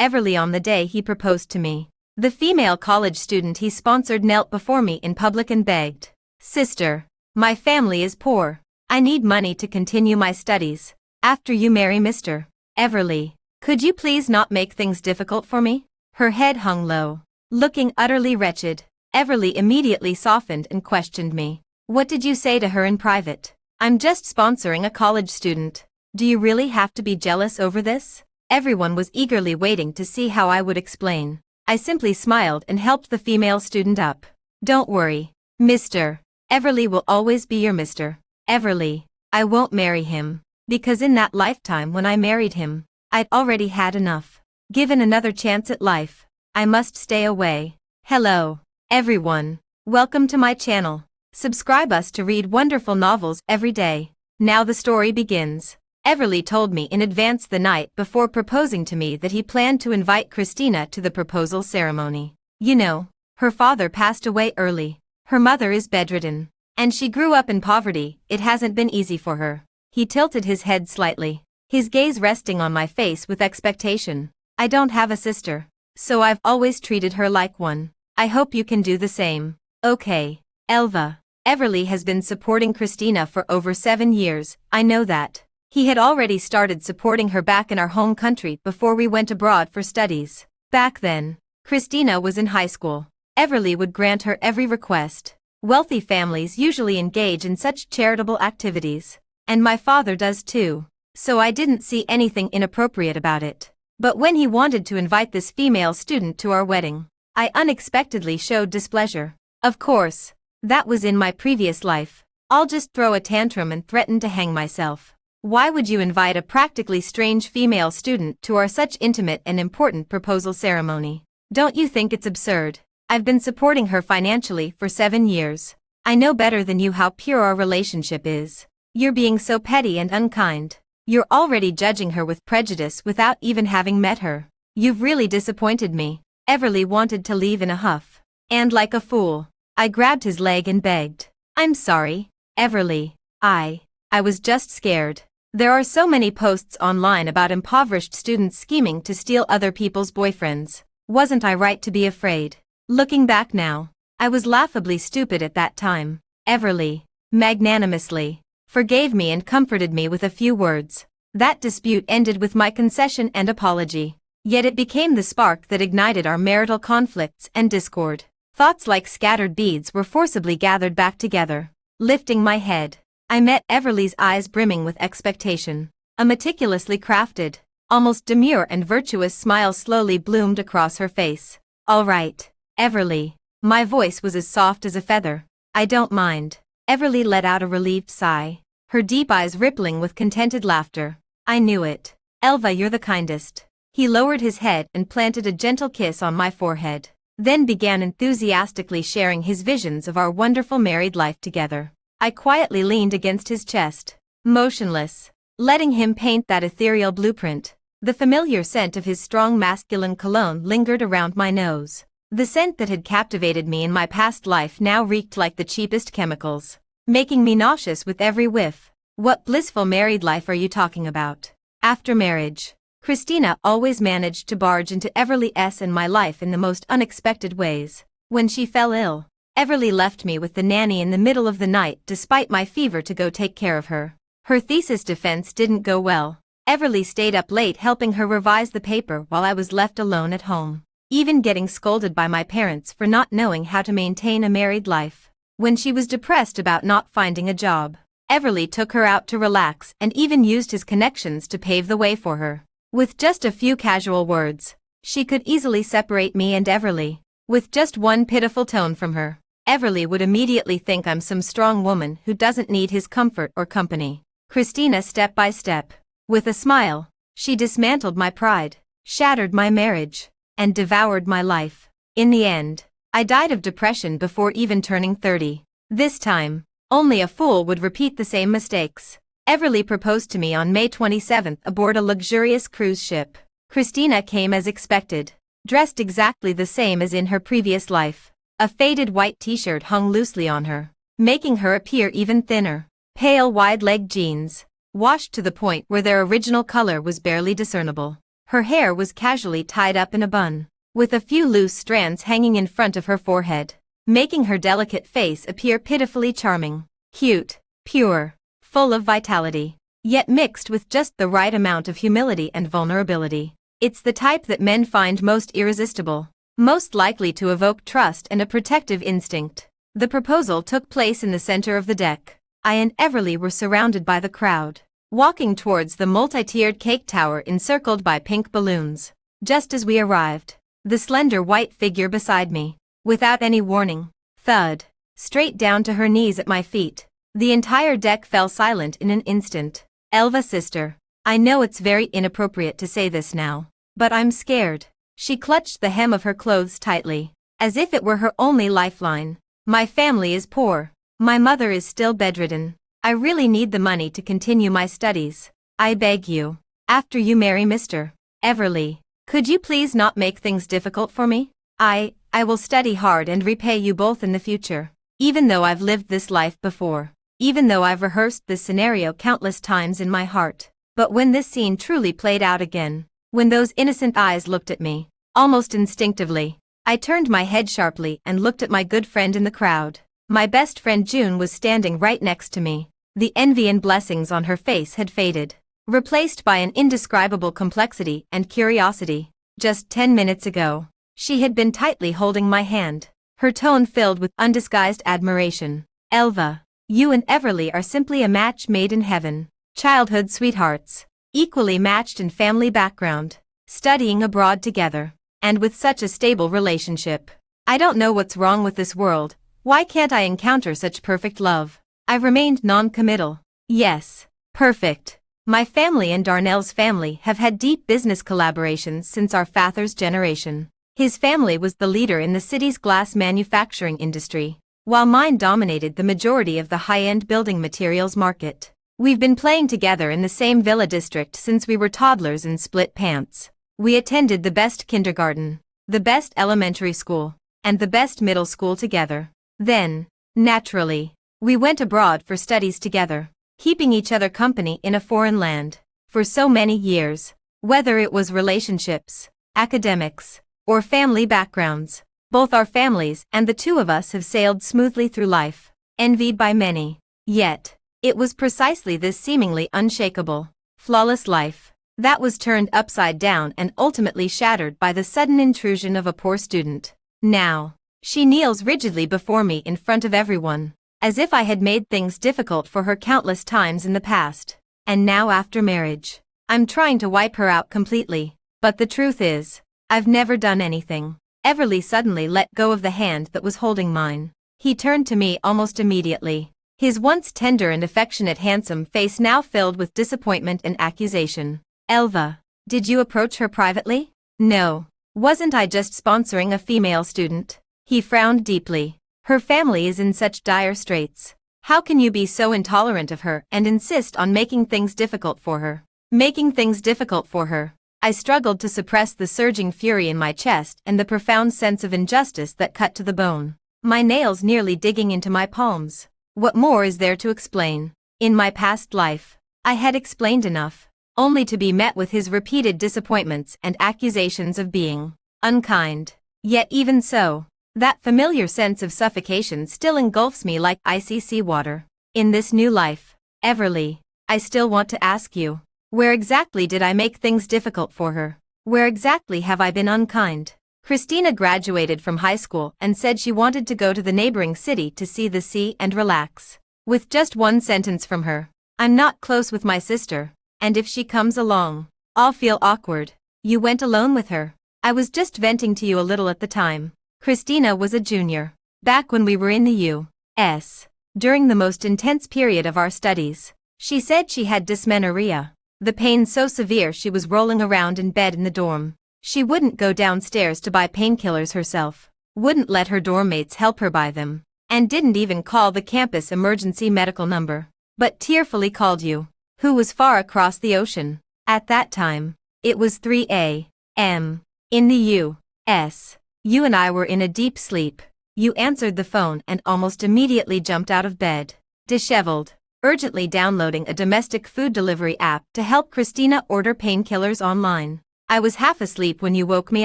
Everly on the day he proposed to me. The female college student he sponsored knelt before me in public and begged, "Sister, my family is poor. I need money to continue my studies. After you marry Mr. Everly, could you please not make things difficult for me?" Her head hung low. Looking utterly wretched, Everly immediately softened and questioned me. "What did you say to her in private?" "I'm just sponsoring a college student. Do you really have to be jealous over this?" Everyone was eagerly waiting to see how I would explain. I simply smiled and helped the female student up. "Don't worry, Mr. Everly will always be your Mr. Everly. I won't marry him, because in that lifetime when I married him, I'd already had enough. Given another chance at life, I must stay away." Hello, everyone. Welcome to my channel. Subscribe us to read wonderful novels every day. Now the story begins. Everly told me in advance the night before proposing to me that he planned to invite Christina to the proposal ceremony. You know, her father passed away early, her mother is bedridden, and she grew up in poverty. It hasn't been easy for her. He tilted his head slightly, his gaze resting on my face with expectation. "I don't have a sister, so I've always treated her like one. I hope you can do the same." "Okay, Elva." Everly has been supporting Christina for over 7 years, I know that. He had already started supporting her back in our home country before we went abroad for studies. Back then, Christina was in high school. Everly would grant her every request. Wealthy families usually engage in such charitable activities. And my father does too. So I didn't see anything inappropriate about it. But when he wanted to invite this female student to our wedding, I unexpectedly showed displeasure. Of course, that was in my previous life. I'll just throw a tantrum and threaten to hang myself. Why would you invite a practically strange female student to our such intimate and important proposal ceremony? Don't you think it's absurd? I've been supporting her financially for 7 years. I know better than you how pure our relationship is. You're being so petty and unkind. You're already judging her with prejudice without even having met her. You've really disappointed me." Everly wanted to leave in a huff. And like a fool, I grabbed his leg and begged, "I'm sorry, Everly. I was just scared. There are so many posts online about impoverished students scheming to steal other people's boyfriends. Wasn't I right to be afraid?" Looking back now, I was laughably stupid at that time. Everly, magnanimously, forgave me and comforted me with a few words. That dispute ended with my concession and apology. Yet it became the spark that ignited our marital conflicts and discord. Thoughts like scattered beads were forcibly gathered back together. Lifting my head, I met Everly's eyes brimming with expectation. A meticulously crafted, almost demure and virtuous smile slowly bloomed across her face. "All right, Everly." My voice was as soft as a feather. "I don't mind." Everly let out a relieved sigh, her deep eyes rippling with contented laughter. "I knew it. Elva, you're the kindest." He lowered his head and planted a gentle kiss on my forehead, then began enthusiastically sharing his visions of our wonderful married life together. I quietly leaned against his chest, motionless, letting him paint that ethereal blueprint. The familiar scent of his strong masculine cologne lingered around my nose. The scent that had captivated me in my past life now reeked like the cheapest chemicals, making me nauseous with every whiff. "What blissful married life are you talking about?" After marriage, Christina always managed to barge into Everly's and my life in the most unexpected ways. When she fell ill, Everly left me with the nanny in the middle of the night despite my fever to go take care of her. Her thesis defense didn't go well. Everly stayed up late helping her revise the paper while I was left alone at home, even getting scolded by my parents for not knowing how to maintain a married life. When she was depressed about not finding a job, Everly took her out to relax and even used his connections to pave the way for her. With just a few casual words, she could easily separate me and Everly. With just one pitiful tone from her, Everly would immediately think I'm some strong woman who doesn't need his comfort or company. Christina, step by step, with a smile, she dismantled my pride, shattered my marriage, and devoured my life. In the end, I died of depression before even turning 30. This time, only a fool would repeat the same mistakes. Everly proposed to me on May 27th aboard a luxurious cruise ship. Christina came as expected, dressed exactly the same as in her previous life. A faded white t-shirt hung loosely on her, making her appear even thinner. Pale wide-legged jeans, washed to the point where their original color was barely discernible. Her hair was casually tied up in a bun, with a few loose strands hanging in front of her forehead, making her delicate face appear pitifully charming. Cute, pure, full of vitality, yet mixed with just the right amount of humility and vulnerability. It's the type that men find most irresistible, most likely to evoke trust and a protective instinct. The proposal took place in the center of the deck. I and Everly were surrounded by the crowd, walking towards the multi-tiered cake tower encircled by pink balloons. Just as we arrived, the slender white figure beside me, without any warning, thud, straight down to her knees at my feet. The entire deck fell silent in an instant. Elva, sister, I know it's very inappropriate to say this now, but I'm scared. She clutched the hem of her clothes tightly, as if it were her only lifeline. My family is poor. My mother is still bedridden. I really need the money to continue my studies. I beg you, after you marry Mr. Everly, could you please not make things difficult for me? I will study hard and repay you both in the future. Even though I've lived this life before, even though I've rehearsed this scenario countless times in my heart, but when this scene truly played out again, when those innocent eyes looked at me, almost instinctively, I turned my head sharply and looked at my good friend in the crowd. My best friend June was standing right next to me. The envy and blessings on her face had faded, replaced by an indescribable complexity and curiosity. Just 10 minutes ago, she had been tightly holding my hand, her tone filled with undisguised admiration. Elva, you and Everly are simply a match made in heaven. Childhood sweethearts, equally matched in family background, studying abroad together, and with such a stable relationship. I don't know what's wrong with this world. Why can't I encounter such perfect love? I remained non-committal. Yes, perfect. My family and Darnell's family have had deep business collaborations since our father's generation. His family was the leader in the city's glass manufacturing industry, while mine dominated the majority of the high-end building materials market. We've been playing together in the same villa district since we were toddlers in split pants. We attended the best kindergarten, the best elementary school, and the best middle school together. Then, naturally, we went abroad for studies together, keeping each other company in a foreign land for so many years. Whether it was relationships, academics, or family backgrounds, both our families and the two of us have sailed smoothly through life, envied by many. Yet, it was precisely this seemingly unshakable, flawless life that was turned upside down and ultimately shattered by the sudden intrusion of a poor student. Now, she kneels rigidly before me in front of everyone, as if I had made things difficult for her countless times in the past. And now after marriage, I'm trying to wipe her out completely. But the truth is, I've never done anything. Everly suddenly let go of the hand that was holding mine. He turned to me almost immediately, his once tender and affectionate handsome face now filled with disappointment and accusation. Elva, did you approach her privately? No. Wasn't I just sponsoring a female student? He frowned deeply. Her family is in such dire straits. How can you be so intolerant of her and insist on making things difficult for her? Making things difficult for her. I struggled to suppress the surging fury in my chest and the profound sense of injustice that cut to the bone, my nails nearly digging into my palms. What more is there to explain? In my past life, I had explained enough, only to be met with his repeated disappointments and accusations of being unkind. Yet even so, that familiar sense of suffocation still engulfs me like icy seawater. In this new life, Everly, I still want to ask you, where exactly did I make things difficult for her? Where exactly have I been unkind? Christina graduated from high school and said she wanted to go to the neighboring city to see the sea and relax. With just one sentence from her, I'm not close with my sister, and if she comes along, I'll feel awkward. You went alone with her. I was just venting to you a little at the time. Christina was a junior, back when we were in the U.S., during the most intense period of our studies. She said she had dysmenorrhea, the pain so severe she was rolling around in bed in the dorm. She wouldn't go downstairs to buy painkillers herself, wouldn't let her dorm mates help her buy them, and didn't even call the campus emergency medical number, but tearfully called you, who was far across the ocean. At that time, it was 3 a.m. in the U.S. You and I were in a deep sleep. You answered the phone and almost immediately jumped out of bed, disheveled, urgently downloading a domestic food delivery app to help Christina order painkillers online. I was half asleep when you woke me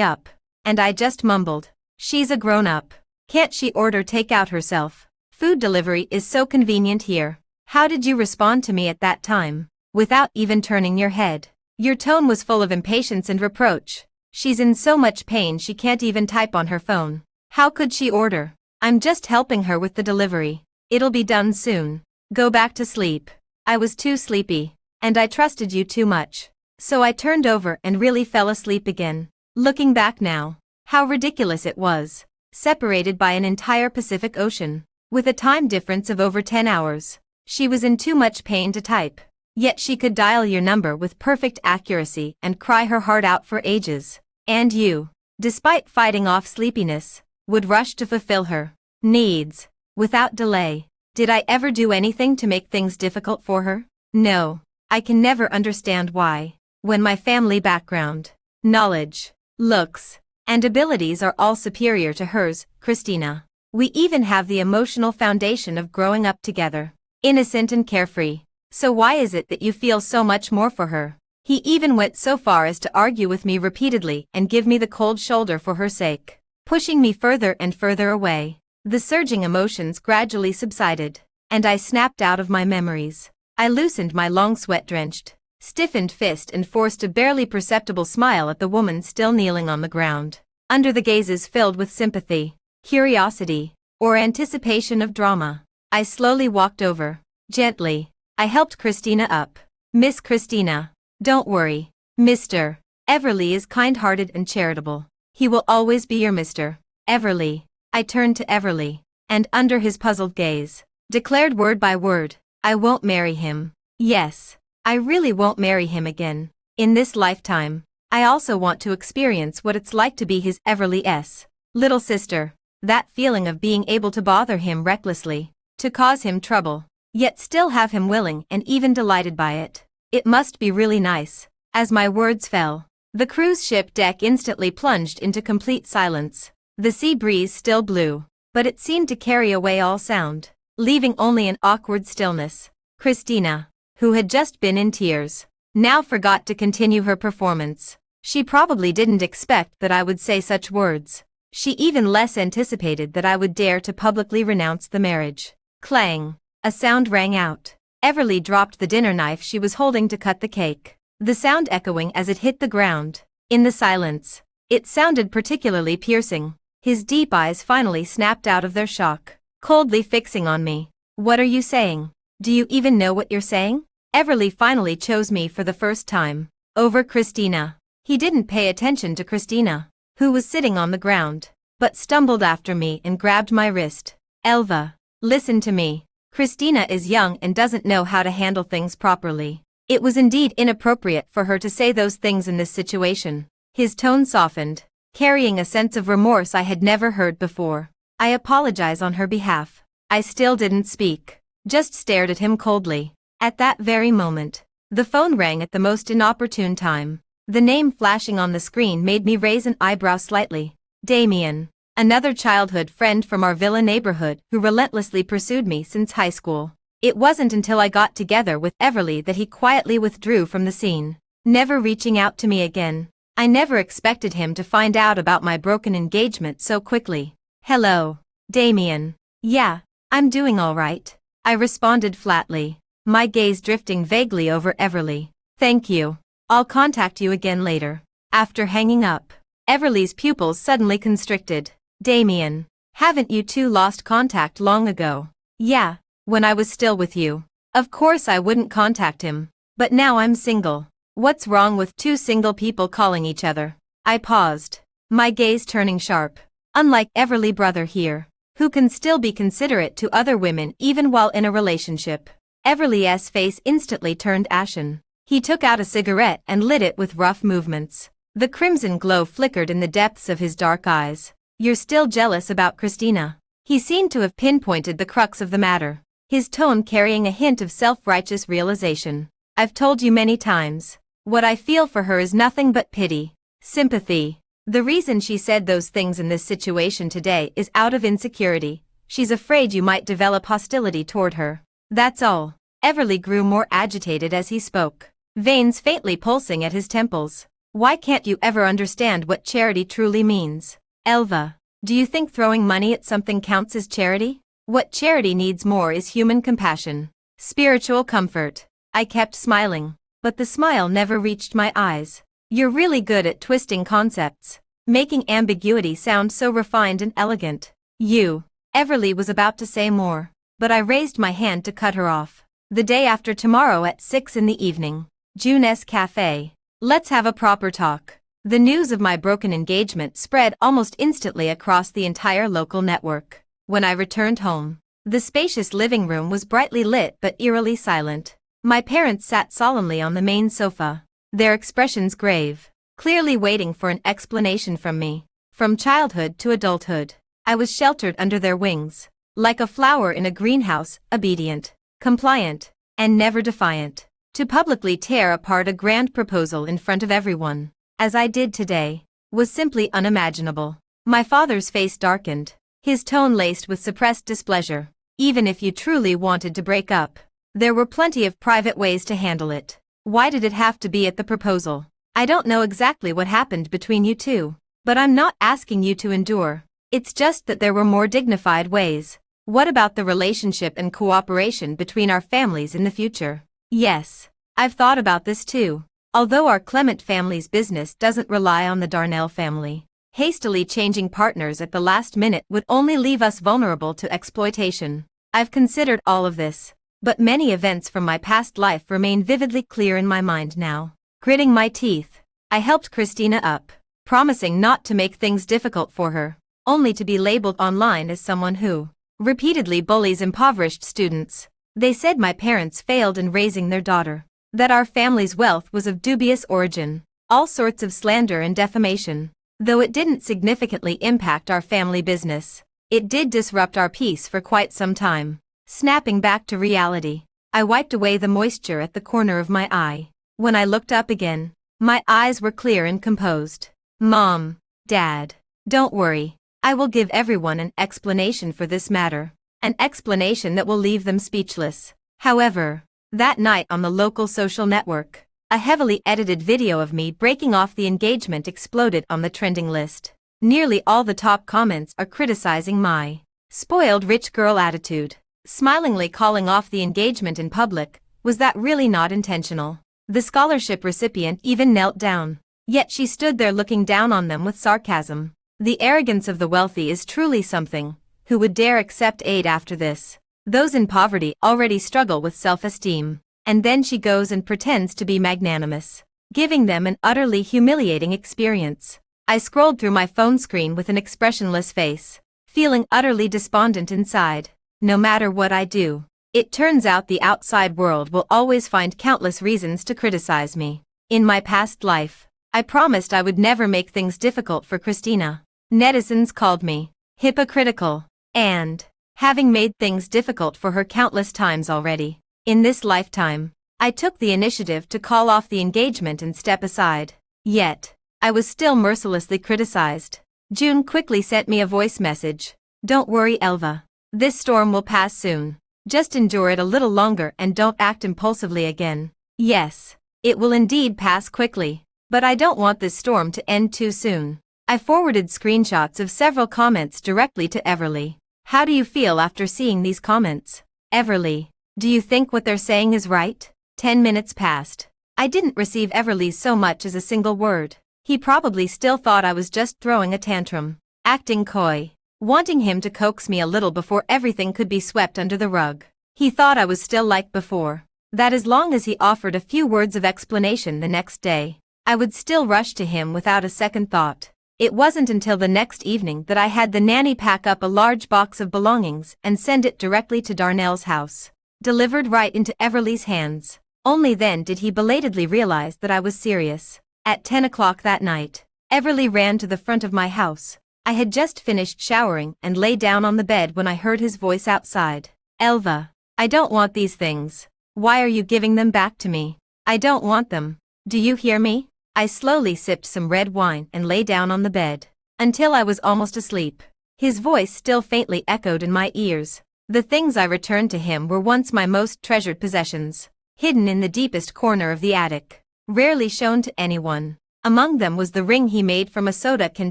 up. And I just mumbled, "She's a grown-up. Can't she order takeout herself? Food delivery is so convenient here." How did you respond to me at that time? Without even turning your head. Your tone was full of impatience and reproach. "She's in so much pain she can't even type on her phone. How could she order? I'm just helping her with the delivery. It'll be done soon. Go back to sleep." I was too sleepy. And I trusted you too much. So I turned over and really fell asleep again. Looking back now, how ridiculous it was. Separated by an entire Pacific Ocean. With a time difference of over 10 hours. She was in too much pain to type. Yet she could dial your number with perfect accuracy and cry her heart out for ages. And you, despite fighting off sleepiness, would rush to fulfill her needs without delay. Did I ever do anything to make things difficult for her? No. I can never understand why, when my family background, knowledge, looks, and abilities are all superior to hers, Christina. We even have the emotional foundation of growing up together, innocent and carefree. So why is it that you feel so much more for her? He even went so far as to argue with me repeatedly and give me the cold shoulder for her sake, pushing me further and further away. The surging emotions gradually subsided, and I snapped out of my memories. I loosened my long sweat-drenched, stiffened fist and forced a barely perceptible smile at the woman still kneeling on the ground, under the gazes filled with sympathy, curiosity, or anticipation of drama. I slowly walked over, gently. I helped Christina up. "Miss Christina, don't worry. Mr. Everly is kind-hearted and charitable. He will always be your Mr. Everly." I turned to Everly, and under his puzzled gaze, declared word by word, "I won't marry him. Yes, I really won't marry him again. In this lifetime. I also want to experience what it's like to be his Everly's little sister. That feeling of being able to bother him recklessly, to cause him trouble, yet still have him willing and even delighted by it. It must be really nice." As my words fell, the cruise ship deck instantly plunged into complete silence. The sea breeze still blew, but it seemed to carry away all sound, leaving only an awkward stillness. Christina, who had just been in tears, now forgot to continue her performance. She probably didn't expect that I would say such words. She even less anticipated that I would dare to publicly renounce the marriage. Clang! A sound rang out. Everly dropped the dinner knife she was holding to cut the cake, the sound echoing as it hit the ground. In the silence, it sounded particularly piercing. His deep eyes finally snapped out of their shock, coldly fixing on me. "What are you saying? Do you even know what you're saying?" Everly finally chose me for the first time, over Christina. He didn't pay attention to Christina, who was sitting on the ground, but stumbled after me and grabbed my wrist. "Elva, listen to me. Christina is young and doesn't know how to handle things properly. It was indeed inappropriate for her to say those things in this situation." His tone softened, carrying a sense of remorse I had never heard before. "I apologize on her behalf." I still didn't speak, just stared at him coldly. At that very moment, the phone rang at the most inopportune time. The name flashing on the screen made me raise an eyebrow slightly. Damien, another childhood friend from our villa neighborhood who relentlessly pursued me since high school. It wasn't until I got together with Everly that he quietly withdrew from the scene, never reaching out to me again. I never expected him to find out about my broken engagement so quickly. "Hello, Damien." "Yeah, I'm doing all right," I responded flatly, my gaze drifting vaguely over Everly. "Thank you. I'll contact you again later." After hanging up, Everly's pupils suddenly constricted. "Damien, haven't you two lost contact long ago?" "Yeah, when I was still with you. Of course I wouldn't contact him. But now I'm single. What's wrong with two single people calling each other?" I paused, my gaze turning sharp. Unlike Everly brother here, who can still be considerate to other women even while in a relationship, Everly's face instantly turned ashen. He took out a cigarette and lit it with rough movements. The crimson glow flickered in the depths of his dark eyes. "You're still jealous about Christina." He seemed to have pinpointed the crux of the matter, his tone carrying a hint of self-righteous realization. "I've told you many times. What I feel for her is nothing but pity, sympathy. The reason she said those things in this situation today is out of insecurity. She's afraid you might develop hostility toward her. That's all." Everly grew more agitated as he spoke, veins faintly pulsing at his temples. Why can't you ever understand what charity truly means? Elva, do you think throwing money at something counts as charity? What charity needs more is human compassion, spiritual comfort. I kept smiling, but the smile never reached my eyes. You're really good at twisting concepts, making ambiguity sound so refined and elegant. Everly was about to say more, but I raised my hand to cut her off. The day after tomorrow at 6 in the evening, June's Cafe. Let's have a proper talk. The news of my broken engagement spread almost instantly across the entire local network. When I returned home, the spacious living room was brightly lit but eerily silent. My parents sat solemnly on the main sofa, their expressions grave, clearly waiting for an explanation from me. From childhood to adulthood, I was sheltered under their wings, like a flower in a greenhouse, obedient, compliant, and never defiant. To publicly tear apart a grand proposal in front of everyone, as I did today, was simply unimaginable. My father's face darkened, his tone laced with suppressed displeasure. Even if you truly wanted to break up, there were plenty of private ways to handle it. Why did it have to be at the proposal? I don't know exactly what happened between you two, but I'm not asking you to endure. It's just that there were more dignified ways. What about the relationship and cooperation between our families in the future? Yes, I've thought about this too. Although our Clement family's business doesn't rely on the Darnell family, hastily changing partners at the last minute would only leave us vulnerable to exploitation. I've considered all of this, but many events from my past life remain vividly clear in my mind now. Gritting my teeth, I helped Christina up, promising not to make things difficult for her, only to be labeled online as someone who repeatedly bullies impoverished students. They said my parents failed in raising their daughter, that our family's wealth was of dubious origin, all sorts of slander and defamation. Though it didn't significantly impact our family business, it did disrupt our peace for quite some time. Snapping back to reality, I wiped away the moisture at the corner of my eye. When I looked up again, my eyes were clear and composed. Mom, Dad, don't worry. I will give everyone an explanation for this matter. An explanation that will leave them speechless. However, that night on the local social network, a heavily edited video of me breaking off the engagement exploded on the trending list. Nearly all the top comments are criticizing my spoiled rich girl attitude, smilingly calling off the engagement in public. Was that really not intentional? The scholarship recipient even knelt down, yet she stood there looking down on them with sarcasm. The arrogance of the wealthy is truly something. Who would dare accept aid after this? Those in poverty already struggle with self-esteem, and then she goes and pretends to be magnanimous, giving them an utterly humiliating experience. I scrolled through my phone screen with an expressionless face, feeling utterly despondent inside. No matter what I do, it turns out the outside world will always find countless reasons to criticize me. In my past life, I promised I would never make things difficult for Christina. Netizens called me hypocritical, and having made things difficult for her countless times already. In this lifetime, I took the initiative to call off the engagement and step aside. Yet, I was still mercilessly criticized. June quickly sent me a voice message. Don't worry, Elva. This storm will pass soon. Just endure it a little longer and don't act impulsively again. Yes, it will indeed pass quickly, but I don't want this storm to end too soon. I forwarded screenshots of several comments directly to Everly. How do you feel after seeing these comments? Everly, do you think what they're saying is right? 10 minutes passed. I didn't receive Everly's so much as a single word. He probably still thought I was just throwing a tantrum, acting coy, wanting him to coax me a little before everything could be swept under the rug. He thought I was still like before, that as long as he offered a few words of explanation the next day, I would still rush to him without a second thought. It wasn't until the next evening that I had the nanny pack up a large box of belongings and send it directly to Darnell's house, delivered right into Everly's hands. Only then did he belatedly realize that I was serious. At 10 o'clock that night, Everly ran to the front of my house. I had just finished showering and lay down on the bed when I heard his voice outside. Elva, I don't want these things. Why are you giving them back to me? I don't want them. Do you hear me? I slowly sipped some red wine and lay down on the bed, until I was almost asleep. His voice still faintly echoed in my ears. The things I returned to him were once my most treasured possessions, hidden in the deepest corner of the attic, rarely shown to anyone. Among them was the ring he made from a soda can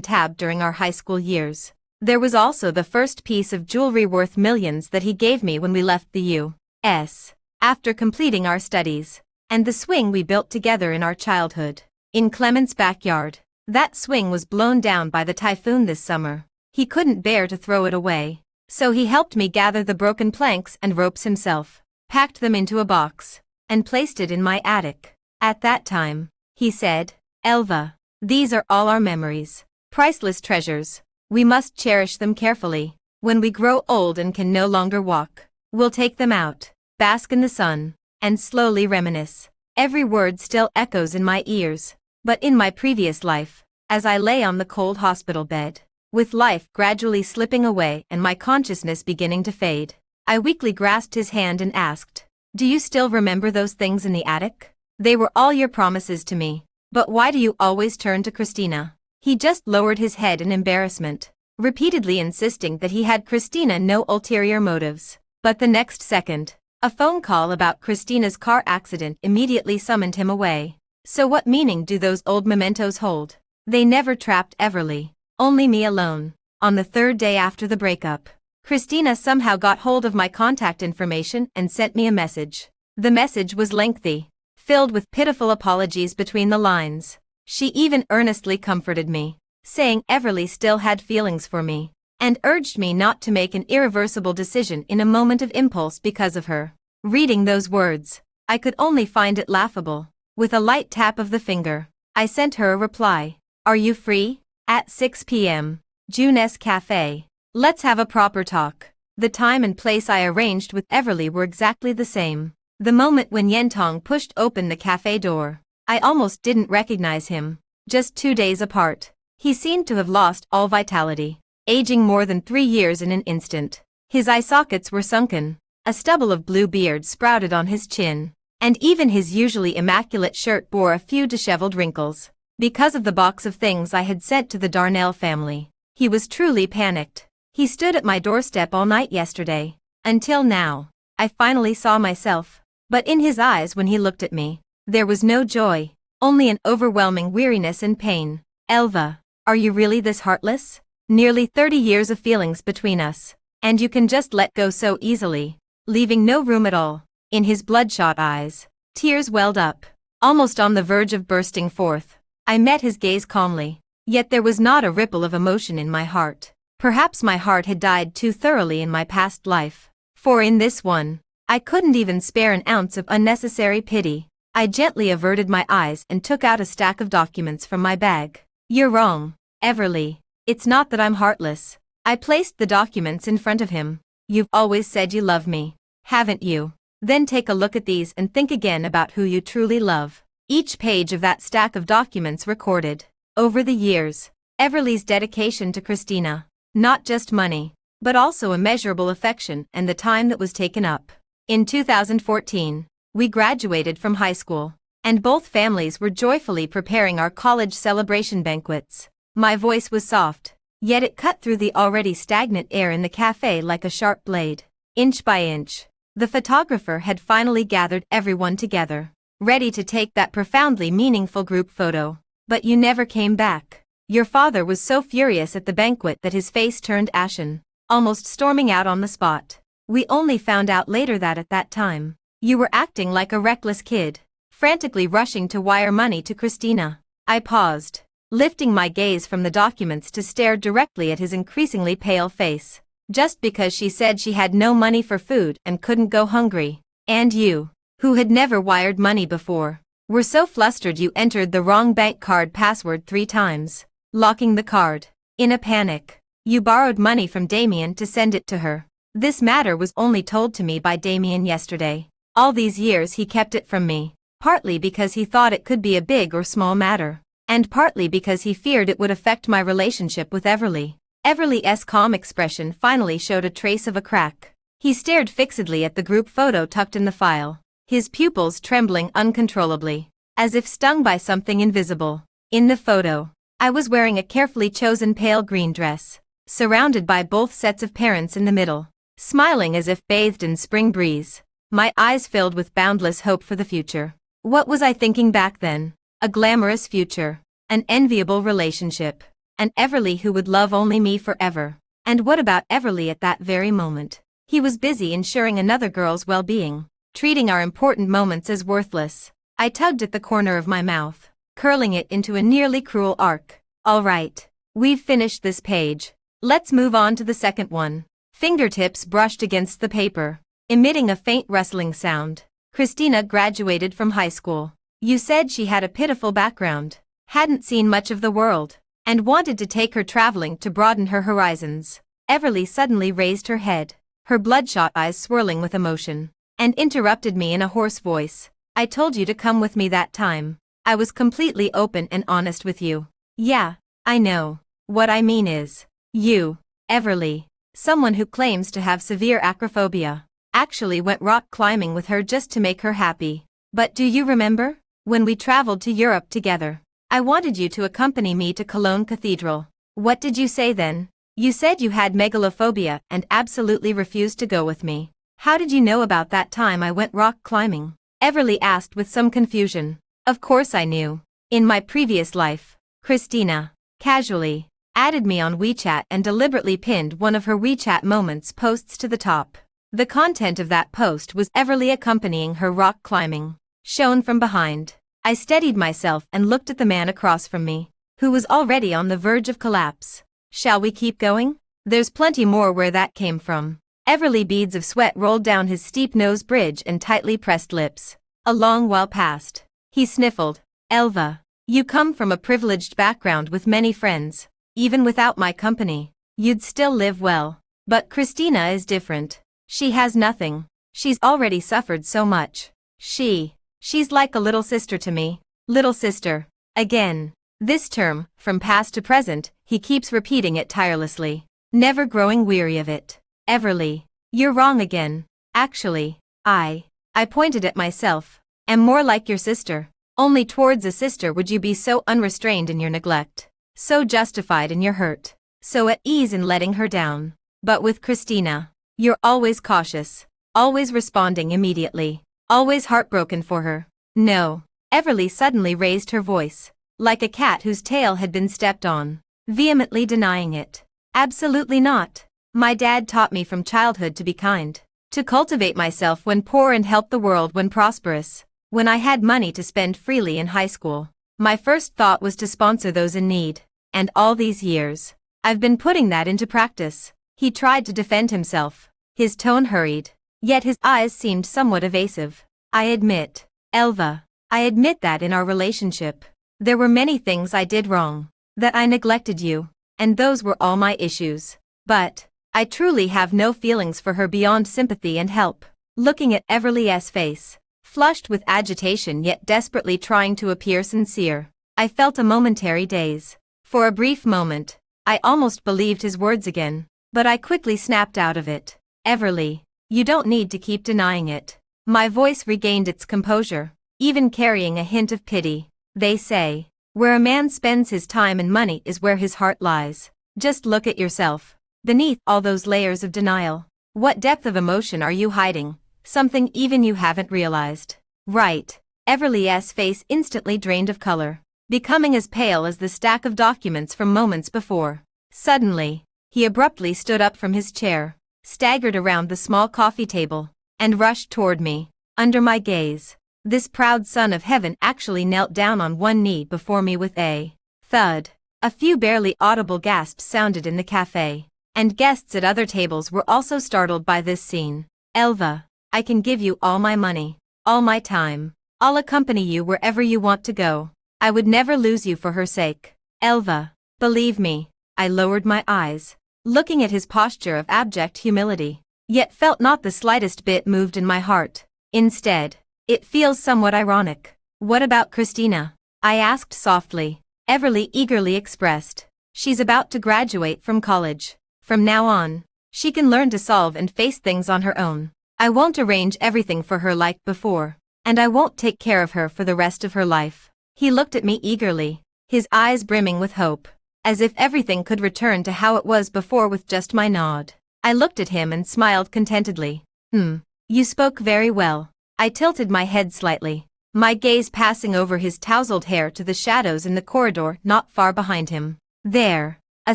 tab during our high school years. There was also the first piece of jewelry worth millions that he gave me when we left the U.S. after completing our studies. And the swing we built together in our childhood. In Clement's backyard. That swing was blown down by the typhoon this summer. He couldn't bear to throw it away. So he helped me gather the broken planks and ropes himself, packed them into a box, and placed it in my attic. At that time, he said, "Elva, these are all our memories. Priceless treasures. We must cherish them carefully. When we grow old and can no longer walk, we'll take them out, bask in the sun, and slowly reminisce." Every word still echoes in my ears. But in my previous life, as I lay on the cold hospital bed, with life gradually slipping away and my consciousness beginning to fade, I weakly grasped his hand and asked, "Do you still remember those things in the attic? They were all your promises to me. But why do you always turn to Christina?" He just lowered his head in embarrassment, repeatedly insisting that he had Christina no ulterior motives. But the next second, a phone call about Christina's car accident immediately summoned him away. So what meaning do those old mementos hold? They never trapped Everly, only me alone. On the third day after the breakup, Christina somehow got hold of my contact information and sent me a message. The message was lengthy, filled with pitiful apologies between the lines. She even earnestly comforted me, saying Everly still had feelings for me, and urged me not to make an irreversible decision in a moment of impulse because of her. Reading those words, I could only find it laughable. With a light tap of the finger, I sent her a reply. "Are you free? At 6 p.m. June's Cafe. Let's have a proper talk." The time and place I arranged with Everly were exactly the same. The moment when Yentong pushed open the cafe door, I almost didn't recognize him. Just 2 days apart, he seemed to have lost all vitality, aging more than 3 years in an instant. His eye sockets were sunken, a stubble of blue beard sprouted on his chin, and even his usually immaculate shirt bore a few disheveled wrinkles. Because of the box of things I had sent to the Darnell family, he was truly panicked. He stood at my doorstep all night yesterday. Until now, I finally saw myself. But in his eyes when he looked at me, there was no joy, only an overwhelming weariness and pain. "Elva, are you really this heartless? Nearly 30 years of feelings between us, and you can just let go so easily, leaving no room at all." In his bloodshot eyes, tears welled up, almost on the verge of bursting forth. I met his gaze calmly, yet there was not a ripple of emotion in my heart. Perhaps my heart had died too thoroughly in my past life, for in this one, I couldn't even spare an ounce of unnecessary pity. I gently averted my eyes and took out a stack of documents from my bag. "You're wrong, Everly. It's not that I'm heartless." I placed the documents in front of him. "You've always said you love me, haven't you? Then take a look at these and think again about who you truly love." Each page of that stack of documents recorded, over the years, Everly's dedication to Christina. Not just money, but also immeasurable affection and the time that was taken up. In 2014, we graduated from high school, and both families were joyfully preparing our college celebration banquets. My voice was soft, yet it cut through the already stagnant air in the cafe like a sharp blade. Inch by inch, the photographer had finally gathered everyone together, ready to take that profoundly meaningful group photo. But you never came back. Your father was so furious at the banquet that his face turned ashen, almost storming out on the spot. We only found out later that at that time, you were acting like a reckless kid, frantically rushing to wire money to Christina. I paused, lifting my gaze from the documents to stare directly at his increasingly pale face. Just because she said she had no money for food and couldn't go hungry. And you, who had never wired money before, were so flustered you entered the wrong bank card password 3 times, locking the card. In a panic, you borrowed money from Damien to send it to her. This matter was only told to me by Damien yesterday. All these years he kept it from me, partly because he thought it could be a big or small matter, and partly because he feared it would affect my relationship with Everly. Everly's calm expression finally showed a trace of a crack. He stared fixedly at the group photo tucked in the file, his pupils trembling uncontrollably, as if stung by something invisible. In the photo, I was wearing a carefully chosen pale green dress, surrounded by both sets of parents in the middle, smiling as if bathed in spring breeze, my eyes filled with boundless hope for the future. What was I thinking back then? A glamorous future, An enviable relationship. An Everly who would love only me forever. And what about Everly at that very moment? He was busy ensuring another girl's well-being, treating our important moments as worthless. I tugged at the corner of my mouth, curling it into a nearly cruel arc. All right, we've finished this page. Let's move on to the second one. Fingertips brushed against the paper, emitting a faint rustling sound. Christina graduated from high school. You said she had a pitiful background, hadn't seen much of the world, and wanted to take her traveling to broaden her horizons. Everly suddenly raised her head, her bloodshot eyes swirling with emotion, and interrupted me in a hoarse voice. I told you to come with me that time. I was completely open and honest with you. Yeah, I know. What I mean is, you, Everly, someone who claims to have severe acrophobia, actually went rock climbing with her just to make her happy. But do you remember? When we traveled to Europe together, I wanted you to accompany me to Cologne Cathedral. What did you say then? You said you had megalophobia and absolutely refused to go with me. How did you know about that time I went rock climbing? Everly asked with some confusion. Of course I knew. In my previous life, Christina, casually, added me on WeChat and deliberately pinned one of her WeChat moments posts to the top. The content of that post was Everly accompanying her rock climbing, shown from behind. I steadied myself and looked at the man across from me, who was already on the verge of collapse. Shall we keep going? There's plenty more where that came from. Everly beads of sweat rolled down his steep nose bridge and tightly pressed lips. A long while passed. He sniffled. Elva, you come from a privileged background with many friends. Even without my company, you'd still live well. But Christina is different. She has nothing. She's already suffered so much. She's like a little sister to me. Little sister. Again. This term, from past to present, he keeps repeating it tirelessly, never growing weary of it. Everly, you're wrong again. Actually, I pointed at myself, am more like your sister. Only towards a sister would you be so unrestrained in your neglect, so justified in your hurt, so at ease in letting her down. But with Christina, you're always cautious, always responding immediately, always heartbroken for her. No. Everly suddenly raised her voice, like a cat whose tail had been stepped on, vehemently denying it. Absolutely not. My dad taught me from childhood to be kind, to cultivate myself when poor and help the world when prosperous. When I had money to spend freely in high school, my first thought was to sponsor those in need. And all these years, I've been putting that into practice. He tried to defend himself, his tone hurried, yet his eyes seemed somewhat evasive. I admit, Elva, I admit that in our relationship, there were many things I did wrong, that I neglected you, and those were all my issues. But I truly have no feelings for her beyond sympathy and help. Looking at Everly's face, flushed with agitation yet desperately trying to appear sincere, I felt a momentary daze. For a brief moment, I almost believed his words again, but I quickly snapped out of it. Everly, you don't need to keep denying it. My voice regained its composure, even carrying a hint of pity. They say, where a man spends his time and money is where his heart lies. Just look at yourself. Beneath all those layers of denial, what depth of emotion are you hiding? Something even you haven't realized. Right. Everly's face instantly drained of color, becoming as pale as the stack of documents from moments before. Suddenly, he abruptly stood up from his chair, staggered around the small coffee table, and rushed toward me. Under my gaze, this proud son of heaven actually knelt down on one knee before me with a thud. A few barely audible gasps sounded in the cafe, and guests at other tables were also startled by this scene. Elva, I can give you all my money, all my time. I'll accompany you wherever you want to go. I would never lose you for her sake. Elva, believe me. I lowered my eyes, looking at his posture of abject humility, yet felt not the slightest bit moved in my heart. Instead, it feels somewhat ironic. What about Christina? I asked softly. Everly eagerly expressed. She's about to graduate from college. From now on, she can learn to solve and face things on her own. I won't arrange everything for her like before, and I won't take care of her for the rest of her life. He looked at me eagerly, his eyes brimming with hope, as if everything could return to how it was before with just my nod. I looked at him and smiled contentedly. You spoke very well. I tilted my head slightly, my gaze passing over his tousled hair to the shadows in the corridor not far behind him. There, a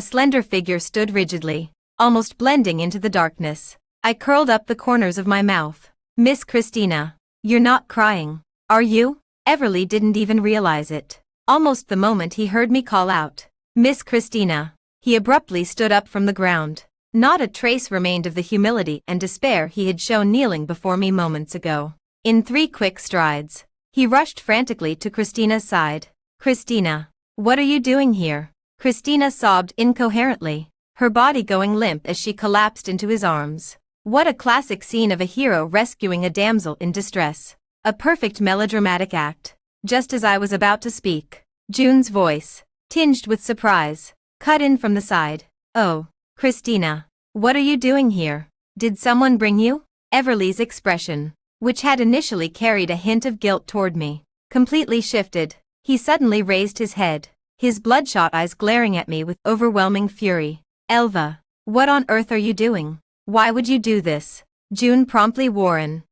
slender figure stood rigidly, almost blending into the darkness. I curled up the corners of my mouth. Miss Christina, you're not crying, are you? Everly didn't even realize it. Almost the moment he heard me call out, Miss Christina, he abruptly stood up from the ground. Not a trace remained of the humility and despair he had shown kneeling before me moments ago. In 3 quick strides, he rushed frantically to Christina's side. Christina, what are you doing here? Christina sobbed incoherently, her body going limp as she collapsed into his arms. What a classic scene of a hero rescuing a damsel in distress. A perfect melodramatic act. Just as I was about to speak, June's voice, tinged with surprise, cut in from the side. Oh, Christina, what are you doing here? Did someone bring you? Everly's expression, which had initially carried a hint of guilt toward me, completely shifted. He suddenly raised his head, his bloodshot eyes glaring at me with overwhelming fury. Elva, what on earth are you doing? Why would you do this? June promptly wore an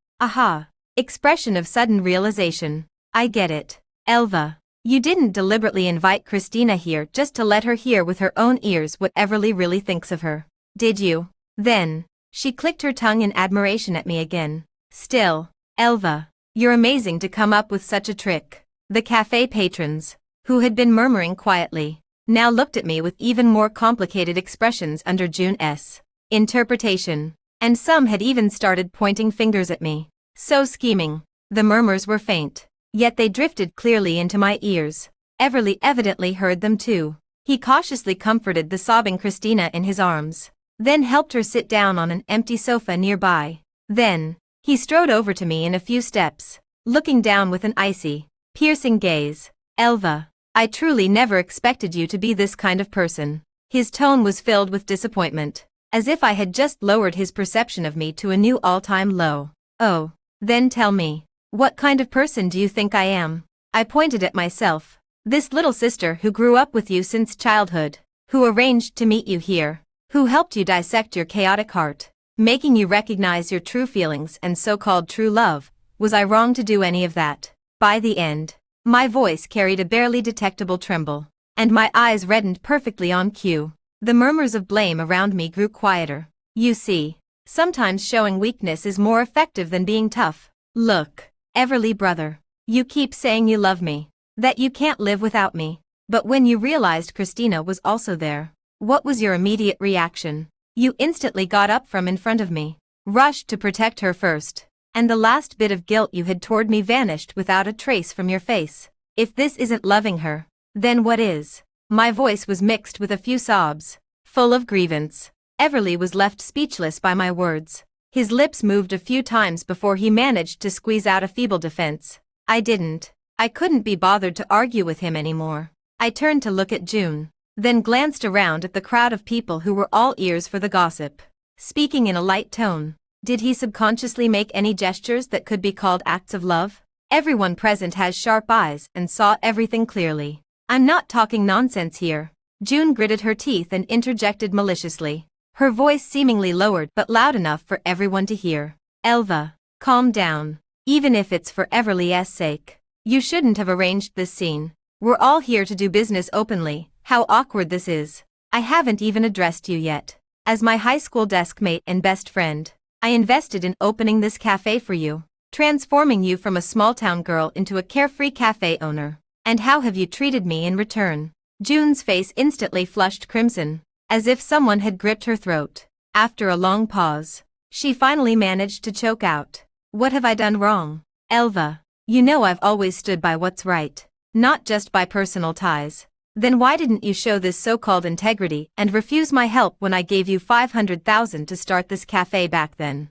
expression of sudden realization. I get it. Elva, you didn't deliberately invite Christina here just to let her hear with her own ears what Everly really thinks of her, did you? Then, she clicked her tongue in admiration at me again. Still, Elva, you're amazing to come up with such a trick. The cafe patrons, who had been murmuring quietly, now looked at me with even more complicated expressions under June's interpretation, and some had even started pointing fingers at me. So scheming. The murmurs were faint, yet they drifted clearly into my ears. Everly evidently heard them too. He cautiously comforted the sobbing Christina in his arms, then helped her sit down on an empty sofa nearby. Then, he strode over to me in a few steps, looking down with an icy, piercing gaze. Elva, I truly never expected you to be this kind of person. His tone was filled with disappointment, as if I had just lowered his perception of me to a new all-time low. Oh, then tell me, what kind of person do you think I am? I pointed at myself. This little sister who grew up with you since childhood, who arranged to meet you here, who helped you dissect your chaotic heart, making you recognize your true feelings and so-called true love. Was I wrong to do any of that? By the end, my voice carried a barely detectable tremble, and my eyes reddened perfectly on cue. The murmurs of blame around me grew quieter. You see, sometimes showing weakness is more effective than being tough. Look, Everly brother, you keep saying you love me, that you can't live without me, but when you realized Christina was also there, what was your immediate reaction? You instantly got up from in front of me, rushed to protect her first, and the last bit of guilt you had toward me vanished without a trace from your face. If this isn't loving her, then what is? My voice was mixed with a few sobs, full of grievance. Everly was left speechless by my words. His lips moved a few times before he managed to squeeze out a feeble defense. I couldn't be bothered to argue with him anymore. I turned to look at June, then glanced around at the crowd of people who were all ears for the gossip. Speaking in a light tone, did he subconsciously make any gestures that could be called acts of love? Everyone present has sharp eyes and saw everything clearly. I'm not talking nonsense here. June gritted her teeth and interjected maliciously, her voice seemingly lowered but loud enough for everyone to hear. Elva, calm down. Even if it's for Everly's sake. You shouldn't have arranged this scene. We're all here to do business openly. How awkward this is. I haven't even addressed you yet. As my high school desk mate and best friend, I invested in opening this cafe for you, transforming you from a small-town girl into a carefree cafe owner. And how have you treated me in return? June's face instantly flushed crimson, as if someone had gripped her throat. After a long pause, she finally managed to choke out, what have I done wrong? Elva, you know I've always stood by what's right, not just by personal ties. Then why didn't you show this so-called integrity and refuse my help when I gave you $500,000 to start this cafe back then?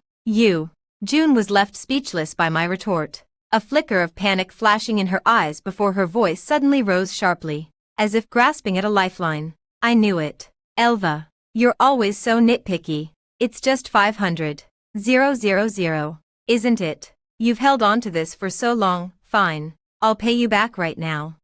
June was left speechless by my retort, a flicker of panic flashing in her eyes before her voice suddenly rose sharply, as if grasping at a lifeline. I knew it. Elva, you're always so nitpicky. It's just 500,000, isn't it? You've held on to this for so long. Fine, I'll pay you back right now.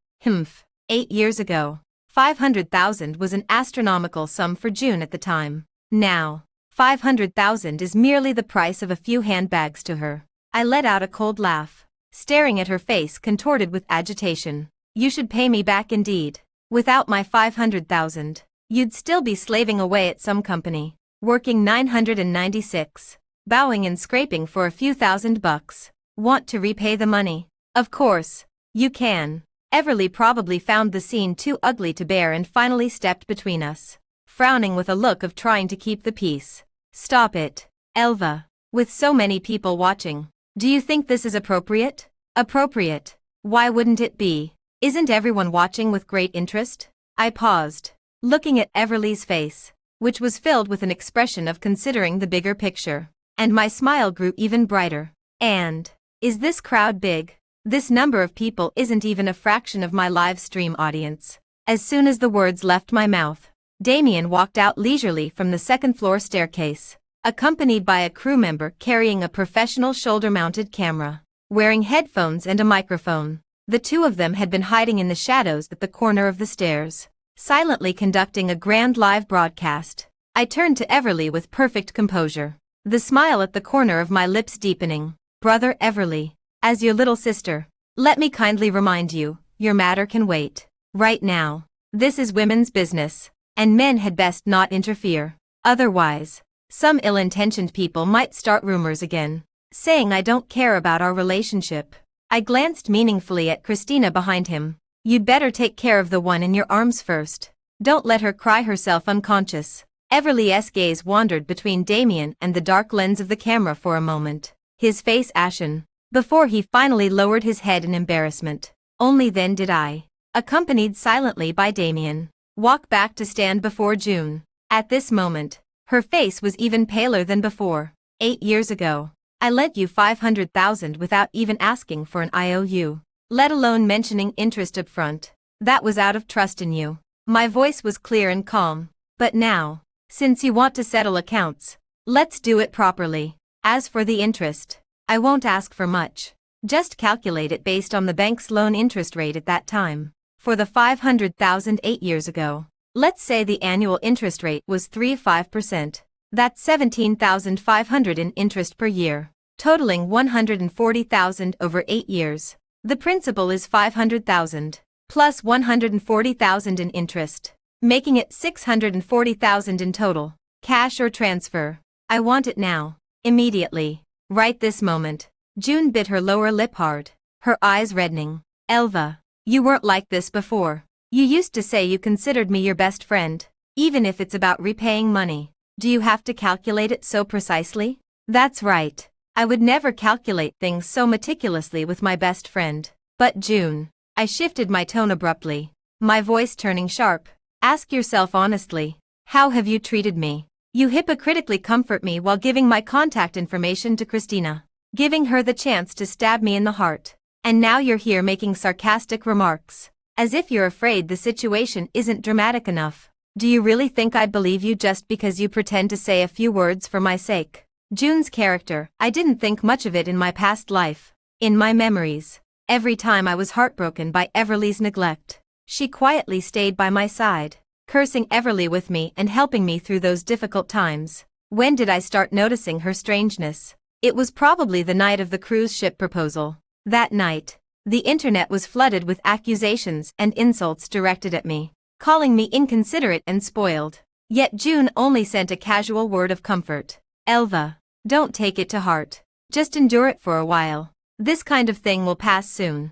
8 years ago, 500,000 was an astronomical sum for June at the time. Now, 500,000 is merely the price of a few handbags to her. I let out a cold laugh. staring at her face contorted with agitation. You should pay me back indeed. Without my 500,000, you'd still be slaving away at some company, working 996, bowing and scraping for a few $1,000. Want to repay the money? Of course, you can. Everly probably found the scene too ugly to bear and finally stepped between us, frowning with a look of trying to keep the peace. Stop it, Elva. With so many people watching, do you think this is appropriate? Appropriate? Why wouldn't it be? Isn't everyone watching with great interest? I paused, looking at Everly's face, which was filled with an expression of considering the bigger picture, and my smile grew even brighter. And, is this crowd big? This number of people isn't even a fraction of my live stream audience. As soon as the words left my mouth, Damien walked out leisurely from the second-floor staircase, accompanied by a crew member carrying a professional shoulder-mounted camera, wearing headphones and a microphone. The two of them had been hiding in the shadows at the corner of the stairs, silently conducting a grand live broadcast. I turned to Everly with perfect composure, the smile at the corner of my lips deepening. Brother Everly, as your little sister, let me kindly remind you, your matter can wait. Right now, this is women's business, and men had best not interfere. Otherwise, some ill-intentioned people might start rumors again, saying I don't care about our relationship. I glanced meaningfully at Christina behind him. You'd better take care of the one in your arms first. Don't let her cry herself unconscious. Everly's gaze wandered between Damien and the dark lens of the camera for a moment, his face ashen, before he finally lowered his head in embarrassment. Only then did I, accompanied silently by Damien, walk back to stand before June. At this moment, her face was even paler than before. 8 years ago, I lent you 500,000 without even asking for an IOU, let alone mentioning interest up front. That was out of trust in you. My voice was clear and calm. But now, since you want to settle accounts, let's do it properly. As for the interest, I won't ask for much. Just calculate it based on the bank's loan interest rate at that time. For the 500,000 8 years ago, let's say the annual interest rate was 3.5%. That's 17,500 in interest per year, totaling 140,000 over 8 years. The principal is 500,000, plus 140,000 in interest, making it 640,000 in total. Cash or transfer? I want it now, immediately, right this moment. June bit her lower lip hard, her eyes reddening. Elva, you weren't like this before. You used to say you considered me your best friend, even if it's about repaying money. Do you have to calculate it so precisely? That's right. I would never calculate things so meticulously with my best friend. But June, I shifted my tone abruptly, my voice turning sharp. Ask yourself honestly, how have you treated me? You hypocritically comfort me while giving my contact information to Christina, giving her the chance to stab me in the heart. And now you're here making sarcastic remarks, as if you're afraid the situation isn't dramatic enough. Do you really think I'd believe you just because you pretend to say a few words for my sake? June's character, I didn't think much of it in my past life. In my memories, every time I was heartbroken by Everly's neglect, she quietly stayed by my side, cursing Everly with me and helping me through those difficult times. When did I start noticing her strangeness? It was probably the night of the cruise ship proposal. That night, the internet was flooded with accusations and insults directed at me, calling me inconsiderate and spoiled. Yet June only sent a casual word of comfort. Elva, don't take it to heart. Just endure it for a while. This kind of thing will pass soon.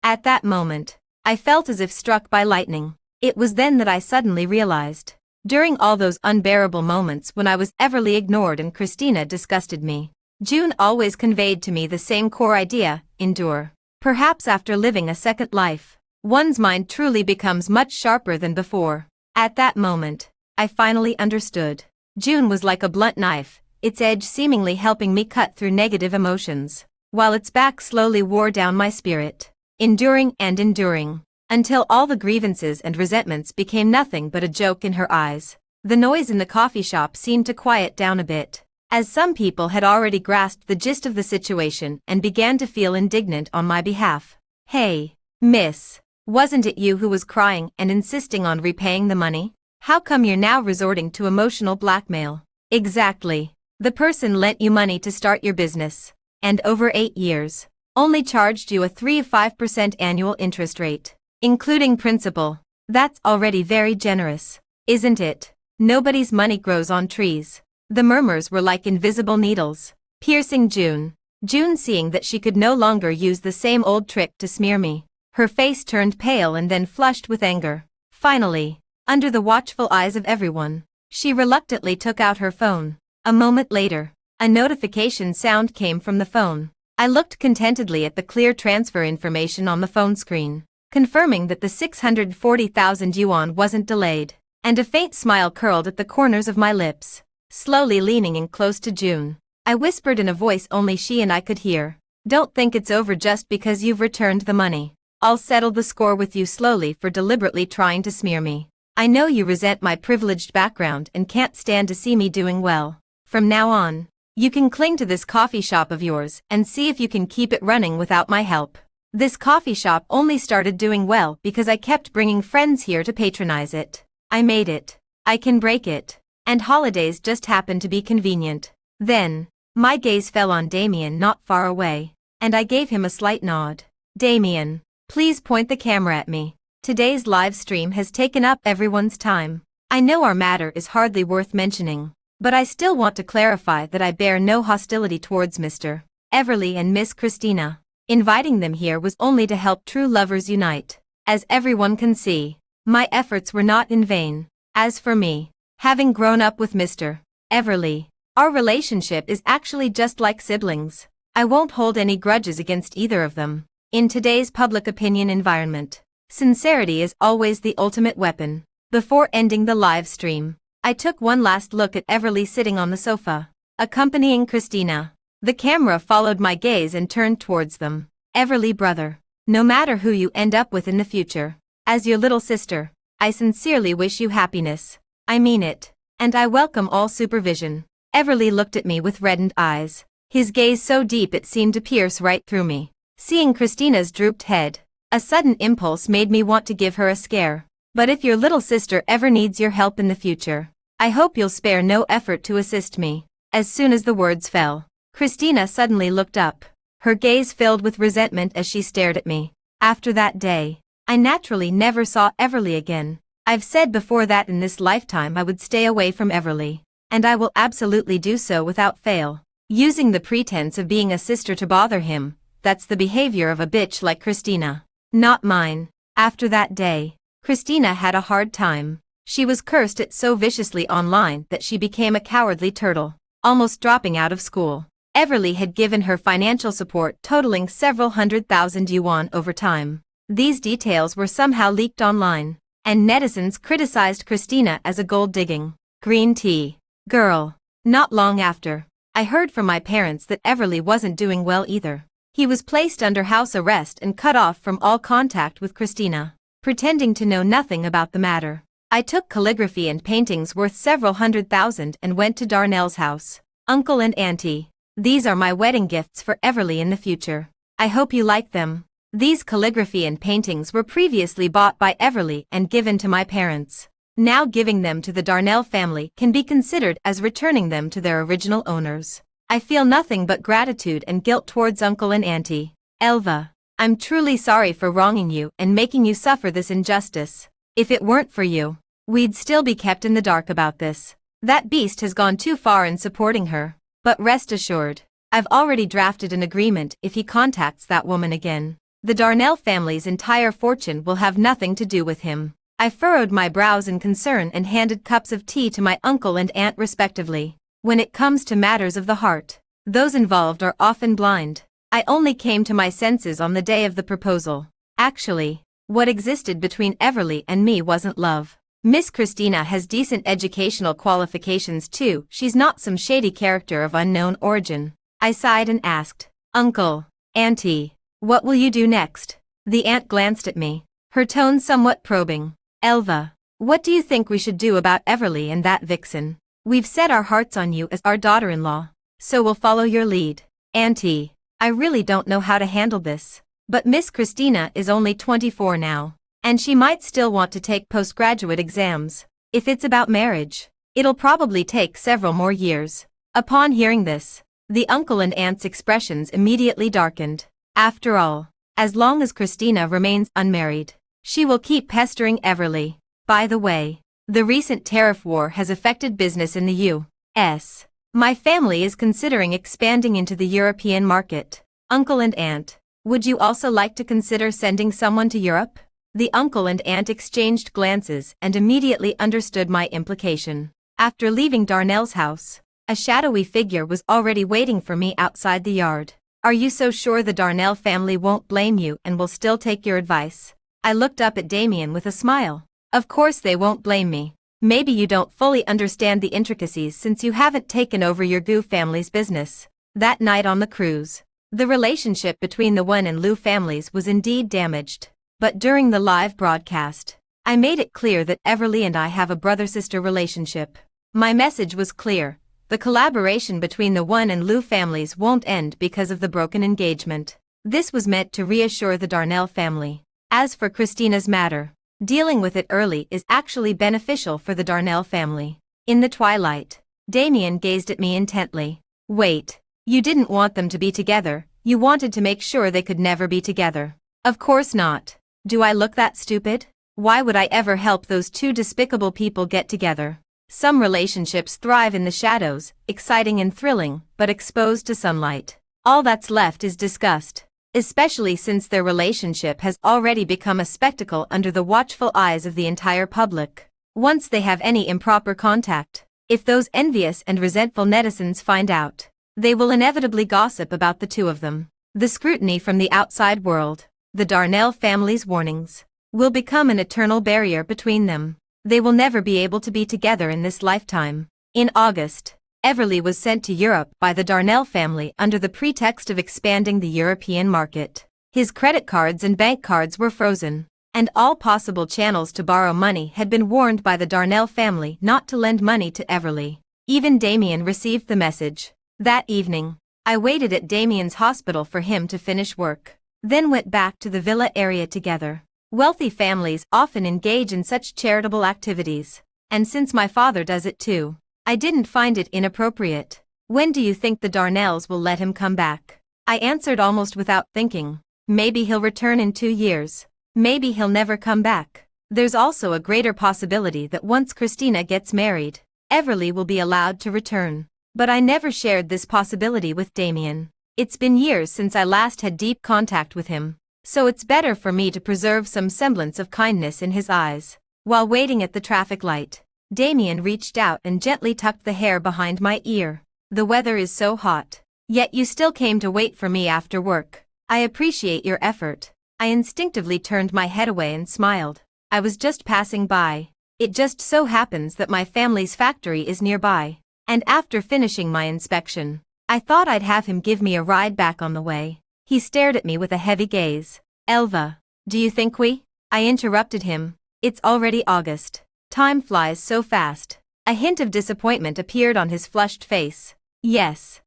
At that moment, I felt as if struck by lightning. It was then that I suddenly realized. During all those unbearable moments when I was Everly ignored and Christina disgusted me, June always conveyed to me the same core idea, endure. Perhaps after living a second life, one's mind truly becomes much sharper than before. At that moment, I finally understood. June was like a blunt knife, its edge seemingly helping me cut through negative emotions, while its back slowly wore down my spirit. Enduring and enduring, until all the grievances and resentments became nothing but a joke in her eyes. The noise in the coffee shop seemed to quiet down a bit, as some people had already grasped the gist of the situation and began to feel indignant on my behalf. Hey, miss, wasn't it you who was crying and insisting on repaying the money? How come you're now resorting to emotional blackmail? Exactly. The person lent you money to start your business. And over 8 years, Only charged you a 3–5% annual interest rate, including principal. That's already very generous, isn't it? Nobody's money grows on trees. The murmurs were like invisible needles, piercing June. June, seeing that she could no longer use the same old trick to smear me. Her face turned pale and then flushed with anger. Finally, under the watchful eyes of everyone, she reluctantly took out her phone. A moment later, a notification sound came from the phone. I looked contentedly at the clear transfer information on the phone screen, confirming that the 640,000 yuan wasn't delayed, and a faint smile curled at the corners of my lips. Slowly leaning in close to June, I whispered in a voice only she and I could hear, "Don't think it's over just because you've returned the money. I'll settle the score with you slowly for deliberately trying to smear me. I know you resent my privileged background and can't stand to see me doing well. From now on, you can cling to this coffee shop of yours and see if you can keep it running without my help. This coffee shop only started doing well because I kept bringing friends here to patronize it. I made it. I can break it. And holidays just happen to be convenient." Then, my gaze fell on Damien not far away, and I gave him a slight nod. "Damien, please point the camera at me. Today's live stream has taken up everyone's time. I know our matter is hardly worth mentioning, but I still want to clarify that I bear no hostility towards Mr. Everly and Miss Christina. Inviting them here was only to help true lovers unite. As everyone can see, my efforts were not in vain. As for me, having grown up with Mr. Everly, our relationship is actually just like siblings. I won't hold any grudges against either of them. In today's public opinion environment, sincerity is always the ultimate weapon." Before ending the live stream, I took one last look at Everly sitting on the sofa, accompanying Christina. The camera followed my gaze and turned towards them. "Everly brother, no matter who you end up with in the future, as your little sister, I sincerely wish you happiness. I mean it, and I welcome all supervision." Everly looked at me with reddened eyes, his gaze so deep it seemed to pierce right through me. Seeing Christina's drooped head, a sudden impulse made me want to give her a scare. "But if your little sister ever needs your help in the future, I hope you'll spare no effort to assist me." As soon as the words fell, Christina suddenly looked up, her gaze filled with resentment as she stared at me. After that day, I naturally never saw Everly again. I've said before that in this lifetime I would stay away from Everly, and I will absolutely do so without fail. Using the pretense of being a sister to bother him, that's the behavior of a bitch like Christina. Not mine. After that day, Christina had a hard time. She was cursed at so viciously online that she became a cowardly turtle, almost dropping out of school. Everly had given her financial support totaling several 100,000 yuan over time. These details were somehow leaked online, and netizens criticized Christina as a gold-digging, green tea girl. Not long after, I heard from my parents that Everly wasn't doing well either. He was placed under house arrest and cut off from all contact with Christina. Pretending to know nothing about the matter, I took calligraphy and paintings worth several 100,000 and went to Darnell's house. "Uncle and Auntie, these are my wedding gifts for Everly in the future. I hope you like them." These calligraphy and paintings were previously bought by Everly and given to my parents. Now giving them to the Darnell family can be considered as returning them to their original owners. I feel nothing but gratitude and guilt towards Uncle and Auntie. Elva, I'm truly sorry for wronging you and making you suffer this injustice. If it weren't for you, we'd still be kept in the dark about this. That beast has gone too far in supporting her. But rest assured, I've already drafted an agreement. If he contacts that woman again, the Darnell family's entire fortune will have nothing to do with him. I furrowed my brows in concern and handed cups of tea to my uncle and aunt respectively. When it comes to matters of the heart, those involved are often blind. I only came to my senses on the day of the proposal. Actually, what existed between Everly and me wasn't love. Miss Christina has decent educational qualifications too. She's not some shady character of unknown origin. I sighed and asked, "Uncle, Auntie, what will you do next?" The aunt glanced at me, her tone somewhat probing. "Elva, what do you think we should do about Everly and that vixen? We've set our hearts on you as our daughter-in-law, so we'll follow your lead." "Auntie, I really don't know how to handle this. But Miss Christina is only 24 now, and she might still want to take postgraduate exams. If it's about marriage, it'll probably take several more years." Upon hearing this, the uncle and aunt's expressions immediately darkened. After all, as long as Christina remains unmarried, she will keep pestering Everly. By the way, the recent tariff war has affected business in the U.S. My family is considering expanding into the European market. Uncle and aunt, would you also like to consider sending someone to Europe? The uncle and aunt exchanged glances and immediately understood my implication. After leaving Darnell's house, a shadowy figure was already waiting for me outside the yard. Are you so sure the Darnell family won't blame you and will still take your advice? I looked up at Damien with a smile. Of course they won't blame me. Maybe you don't fully understand the intricacies since you haven't taken over your Gu family's business. That night on the cruise, the relationship between the Wen and Lu families was indeed damaged. But during the live broadcast, I made it clear that Everly and I have a brother-sister relationship. My message was clear. The collaboration between the Wen and Lu families won't end because of the broken engagement. This was meant to reassure the Darnell family. As for Christina's matter, dealing with it early is actually beneficial for the Darnell family. In the twilight, Damien gazed at me intently. Wait, you didn't want them to be together, you wanted to make sure they could never be together. Of course not. Do I look that stupid? Why would I ever help those two despicable people get together? Some relationships thrive in the shadows, exciting and thrilling, but exposed to sunlight. All that's left is disgust, especially since their relationship has already become a spectacle under the watchful eyes of the entire public. Once they have any improper contact, if those envious and resentful netizens find out, they will inevitably gossip about the two of them. The scrutiny from the outside world, the Darnell family's warnings, will become an eternal barrier between them. They will never be able to be together in this lifetime. In August, Everly was sent to Europe by the Darnell family under the pretext of expanding the European market. His credit cards and bank cards were frozen, and all possible channels to borrow money had been warned by the Darnell family not to lend money to Everly. Even Damien received the message. That evening, I waited at Damien's hospital for him to finish work, then went back to the villa area together. Wealthy families often engage in such charitable activities, and since my father does it too, I didn't find it inappropriate. When do you think the Darnells will let him come back? I answered almost without thinking. Maybe he'll return in 2 years. Maybe he'll never come back. There's also a greater possibility that once Christina gets married, Everly will be allowed to return. But I never shared this possibility with Damien. It's been years since I last had deep contact with him, so it's better for me to preserve some semblance of kindness in his eyes. While waiting at the traffic light, Damien reached out and gently tucked the hair behind my ear. The weather is so hot, yet you still came to wait for me after work. I appreciate your effort. I instinctively turned my head away and smiled. I was just passing by. It just so happens that my family's factory is nearby, and after finishing my inspection, I thought I'd have him give me a ride back on the way. He stared at me with a heavy gaze. Elva, do you think we? I interrupted him. It's already August. Time flies so fast. A hint of disappointment appeared on his flushed face. Yes.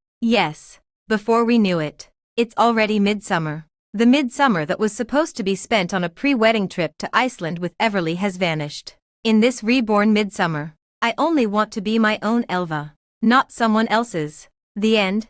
Before we knew it, it's already midsummer. The midsummer that was supposed to be spent on a pre-wedding trip to Iceland with Everly has vanished. In this reborn midsummer, I only want to be my own Elva, not someone else's. The end.